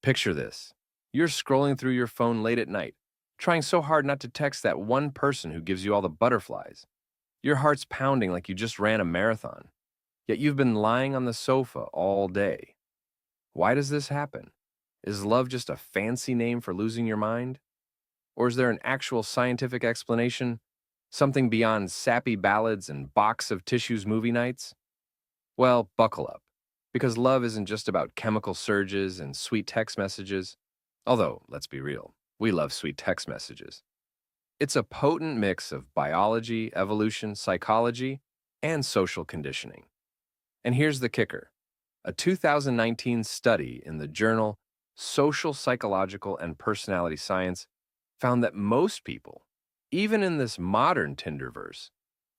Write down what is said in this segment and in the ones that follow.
Picture this. You're scrolling through your phone late at night, trying so hard not to text that one person who gives you all the butterflies. Your heart's pounding like you just ran a marathon, yet you've been lying on the sofa all day. Why does this happen? Is love just a fancy name for losing your mind? Or is there an actual scientific explanation? Something beyond sappy ballads and box of tissues movie nights? Well, buckle up. Because love isn't just about chemical surges and sweet text messages. Although, let's be real, we love sweet text messages. It's a potent mix of biology, evolution, psychology, and social conditioning. And here's the kicker. A 2019 study in the journal Social, Psychological, and Personality Science found that most people, even in this modern Tinderverse,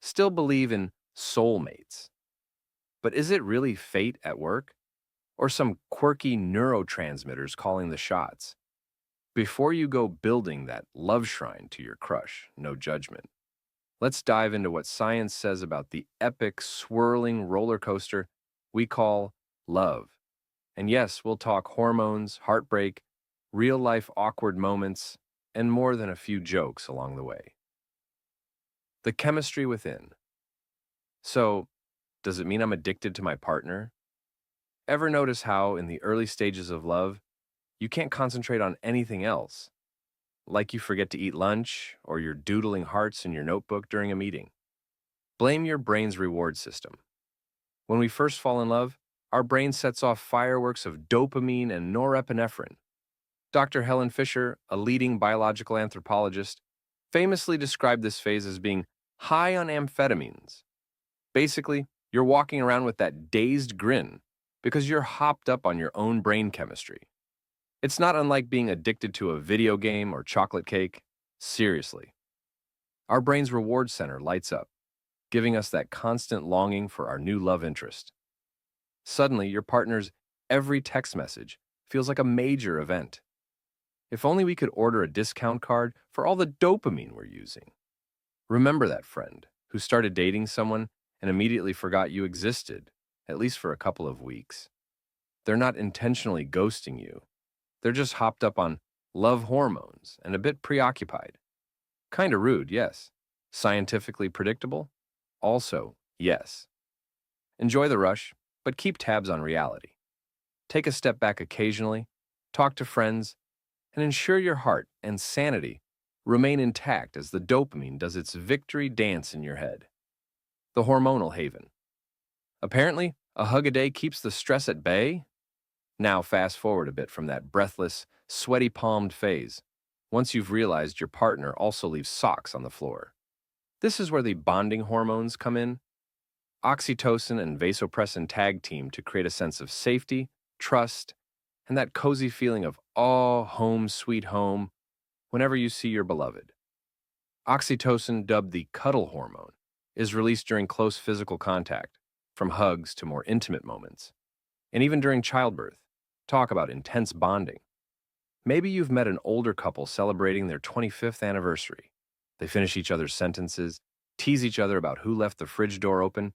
still believe in soulmates. But is it really fate at work? Or some quirky neurotransmitters calling the shots? Before you go building that love shrine to your crush, no judgment, let's dive into what science says about the epic, swirling roller coaster we call love. And yes, we'll talk hormones, heartbreak, real life awkward moments, and more than a few jokes along the way. The chemistry within. So, does it mean I'm addicted to my partner? Ever notice how, in the early stages of love, you can't concentrate on anything else? Like you forget to eat lunch, or you're doodling hearts in your notebook during a meeting. Blame your brain's reward system. When we first fall in love, our brain sets off fireworks of dopamine and norepinephrine. Dr. Helen Fisher, a leading biological anthropologist, famously described this phase as being high on amphetamines. Basically, you're walking around with that dazed grin because you're hopped up on your own brain chemistry. It's not unlike being addicted to a video game or chocolate cake. Seriously. Our brain's reward center lights up, giving us that constant longing for our new love interest. Suddenly, your partner's every text message feels like a major event. If only we could order a discount card for all the dopamine we're using. Remember that friend who started dating someone and immediately forgot you existed, at least for a couple of weeks. They're not intentionally ghosting you. They're just hopped up on love hormones and a bit preoccupied. Kinda rude, yes. Scientifically predictable? Also, yes. Enjoy the rush, but keep tabs on reality. Take a step back occasionally, talk to friends, and ensure your heart and sanity remain intact as the dopamine does its victory dance in your head. The Hormonal Haven. Apparently, a hug a day keeps the stress at bay? Now fast forward a bit from that breathless, sweaty-palmed phase, once you've realized your partner also leaves socks on the floor. This is where the bonding hormones come in. Oxytocin and vasopressin tag team to create a sense of safety, trust, and that cozy feeling of, oh, home sweet home, whenever you see your beloved. Oxytocin, dubbed the cuddle hormone, is released during close physical contact, from hugs to more intimate moments. And even during childbirth, talk about intense bonding. Maybe you've met an older couple celebrating their 25th anniversary. They finish each other's sentences, tease each other about who left the fridge door open,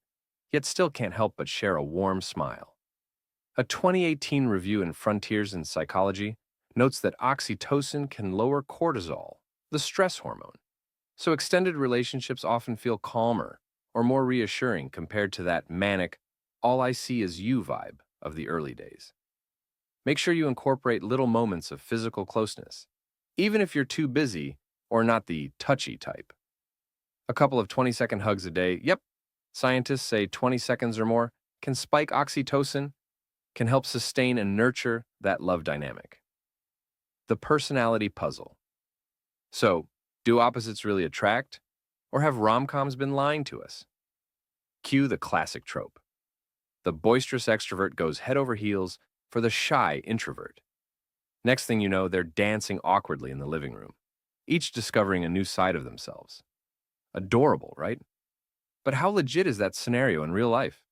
yet still can't help but share a warm smile. A 2018 review in Frontiers in Psychology notes that oxytocin can lower cortisol, the stress hormone, so extended relationships often feel calmer or more reassuring compared to that manic, all I see is you vibe of the early days. Make sure you incorporate little moments of physical closeness, even if you're too busy or not the touchy type. A couple of 20-second hugs a day, yep, scientists say 20 seconds or more, can spike oxytocin, can help sustain and nurture that love dynamic. The personality puzzle. So, do opposites really attract? Or have rom-coms been lying to us? Cue the classic trope. The boisterous extrovert goes head over heels for the shy introvert. Next thing you know, they're dancing awkwardly in the living room, each discovering a new side of themselves. Adorable, right? But how legit is that scenario in real life?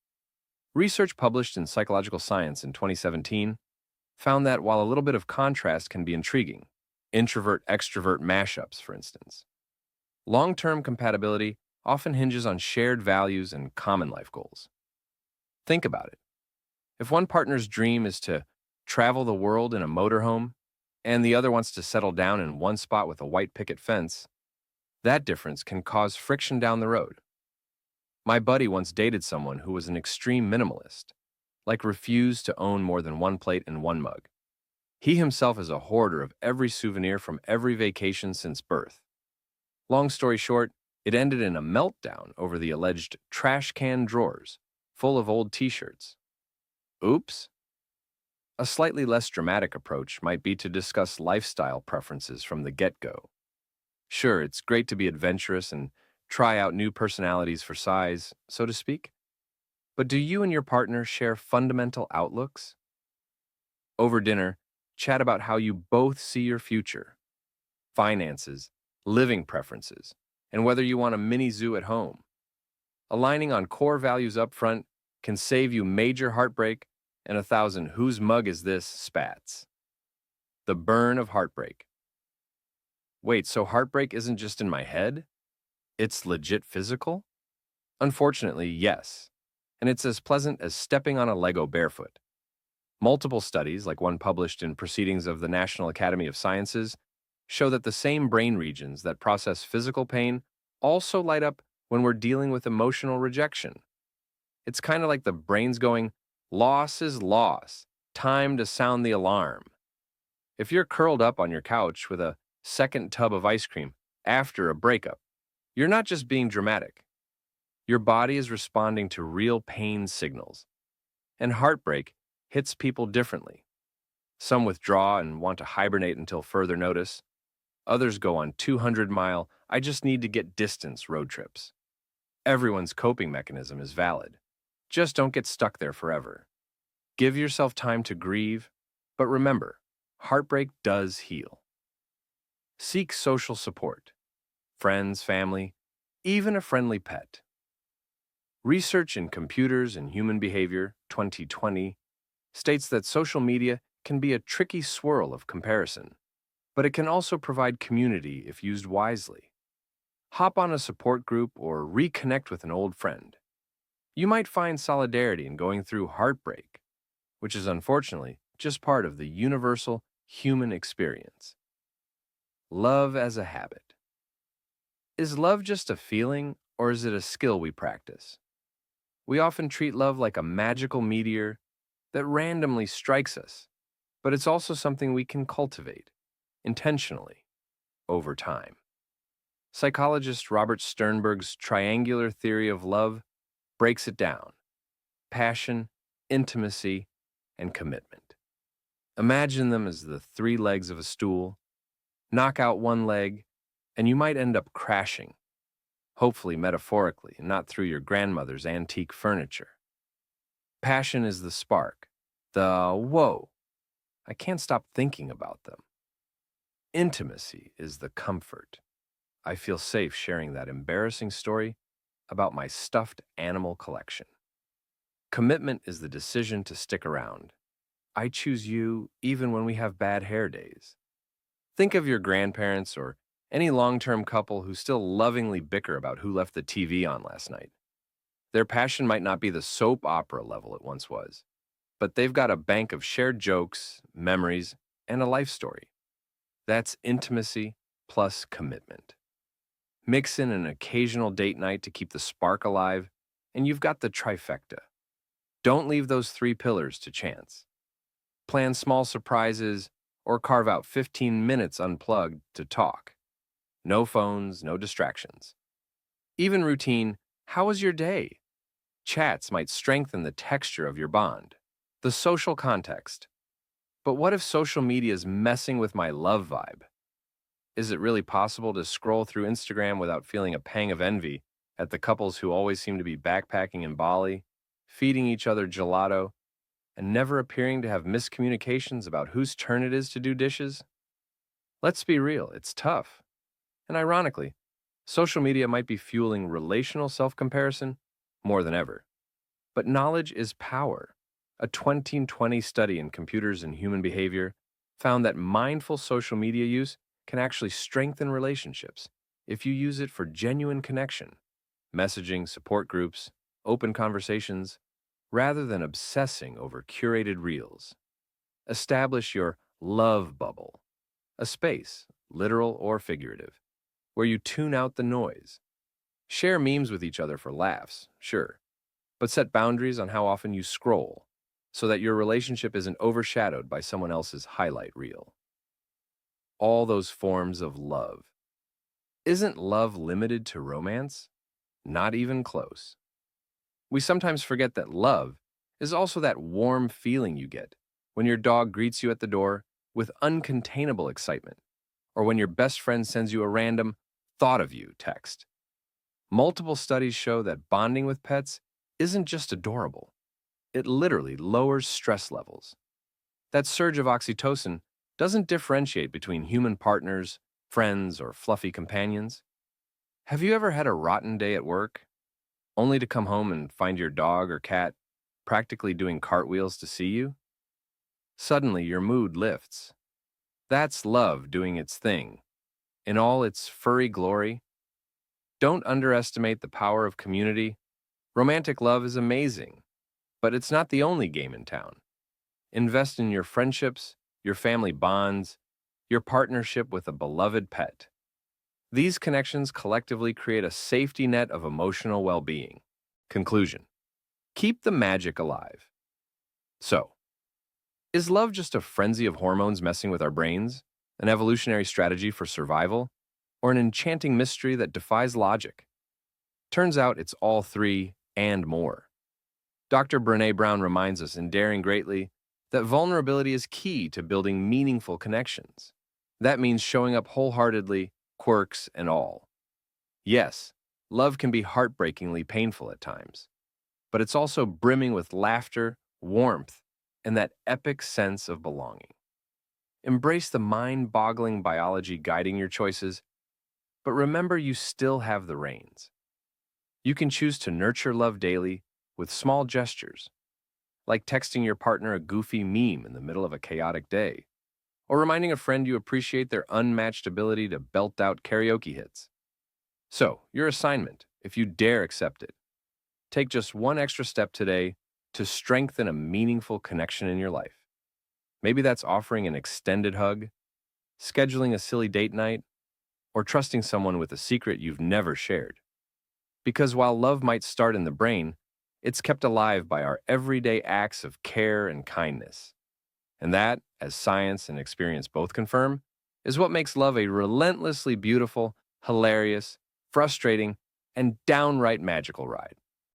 Research published in Psychological Science in 2017 found that while a little bit of contrast can be intriguing, introvert-extrovert mashups, for instance, long-term compatibility often hinges on shared values and common life goals. Think about it. If one partner's dream is to travel the world in a motorhome, and the other wants to settle down in one spot with a white picket fence, that difference can cause friction down the road. My buddy once dated someone who was an extreme minimalist, like refused to own more than one plate and one mug. He himself is a hoarder of every souvenir from every vacation since birth. Long story short, it ended in a meltdown over the alleged trash can drawers full of old t-shirts. Oops. A slightly less dramatic approach might be to discuss lifestyle preferences from the get-go. Sure, it's great to be adventurous and try out new personalities for size, so to speak. But do you and your partner share fundamental outlooks? Over dinner, chat about how you both see your future, finances, living preferences, and whether you want a mini zoo at home. Aligning on core values up front can save you major heartbreak and 1,000 "whose mug is this" spats. The burn of heartbreak. Wait, so heartbreak isn't just in my head? It's legit physical? Unfortunately, yes. And it's as pleasant as stepping on a Lego barefoot. Multiple studies, like one published in Proceedings of the National Academy of Sciences, show that the same brain regions that process physical pain also light up when we're dealing with emotional rejection. It's kind of like the brain's going, loss is loss, time to sound the alarm. If you're curled up on your couch with a second tub of ice cream after a breakup, you're not just being dramatic. Your body is responding to real pain signals. And heartbreak hits people differently. Some withdraw and want to hibernate until further notice. Others go on 200-mile, I just need to get distance road trips. Everyone's coping mechanism is valid. Just don't get stuck there forever. Give yourself time to grieve, but remember, heartbreak does heal. Seek social support. Friends, family, even a friendly pet. Research in Computers and Human Behavior, 2020, states that social media can be a tricky swirl of comparison, but it can also provide community if used wisely. Hop on a support group or reconnect with an old friend. You might find solidarity in going through heartbreak, which is unfortunately just part of the universal human experience. Love as a habit. Is love just a feeling, or is it a skill we practice? We often treat love like a magical meteor that randomly strikes us, but it's also something we can cultivate, intentionally, over time. Psychologist Robert Sternberg's triangular theory of love breaks it down: passion, intimacy, and commitment. Imagine them as the three legs of a stool. Knock out one leg, and you might end up crashing, hopefully metaphorically, and not through your grandmother's antique furniture. Passion is the spark, the whoa, I can't stop thinking about them. Intimacy is the comfort. I feel safe sharing that embarrassing story about my stuffed animal collection. Commitment is the decision to stick around. I choose you even when we have bad hair days. Think of your grandparents or any long-term couple who still lovingly bicker about who left the TV on last night. Their passion might not be the soap opera level it once was, but they've got a bank of shared jokes, memories, and a life story. That's intimacy plus commitment. Mix in an occasional date night to keep the spark alive, and you've got the trifecta. Don't leave those three pillars to chance. Plan small surprises or carve out 15 minutes unplugged to talk. No phones, no distractions. Even routine, "How was your day?" chats might strengthen the texture of your bond. The social context. But what if social media is messing with my love vibe? Is it really possible to scroll through Instagram without feeling a pang of envy at the couples who always seem to be backpacking in Bali, feeding each other gelato, and never appearing to have miscommunications about whose turn it is to do dishes? Let's be real, it's tough. And ironically, social media might be fueling relational self-comparison more than ever. But knowledge is power. A 2020 study in Computers and Human Behavior found that mindful social media use can actually strengthen relationships if you use it for genuine connection, messaging, support groups, open conversations, rather than obsessing over curated reels. Establish your love bubble, a space, literal or figurative, where you tune out the noise. Share memes with each other for laughs, sure, but set boundaries on how often you scroll so that your relationship isn't overshadowed by someone else's highlight reel. All those forms of love. Isn't love limited to romance? Not even close. We sometimes forget that love is also that warm feeling you get when your dog greets you at the door with uncontainable excitement, or when your best friend sends you a random thought of you text. Multiple studies show that bonding with pets isn't just adorable, it literally lowers stress levels. That surge of oxytocin doesn't differentiate between human partners, friends, or fluffy companions. Have you ever had a rotten day at work, only to come home and find your dog or cat practically doing cartwheels to see you? Suddenly, your mood lifts. That's love doing its thing. In all its furry glory, don't underestimate the power of community. Romantic love is amazing, but it's not the only game in town. Invest in your friendships, your family bonds, your partnership with a beloved pet. These connections collectively create a safety net of emotional well-being. Conclusion. Keep the magic alive. So, is love just a frenzy of hormones messing with our brains, an evolutionary strategy for survival, or an enchanting mystery that defies logic? Turns out it's all three and more. Dr. Brené Brown reminds us in Daring Greatly that vulnerability is key to building meaningful connections. That means showing up wholeheartedly, quirks and all. Yes, love can be heartbreakingly painful at times, but it's also brimming with laughter, warmth, and that epic sense of belonging. Embrace the mind-boggling biology guiding your choices, but remember you still have the reins. You can choose to nurture love daily with small gestures, like texting your partner a goofy meme in the middle of a chaotic day, or reminding a friend you appreciate their unmatched ability to belt out karaoke hits. So, your assignment, if you dare accept it, take just one extra step today to strengthen a meaningful connection in your life. Maybe that's offering an extended hug, scheduling a silly date night, or trusting someone with a secret you've never shared. Because while love might start in the brain, it's kept alive by our everyday acts of care and kindness. And that, as science and experience both confirm, is what makes love a relentlessly beautiful, hilarious, frustrating, and downright magical ride.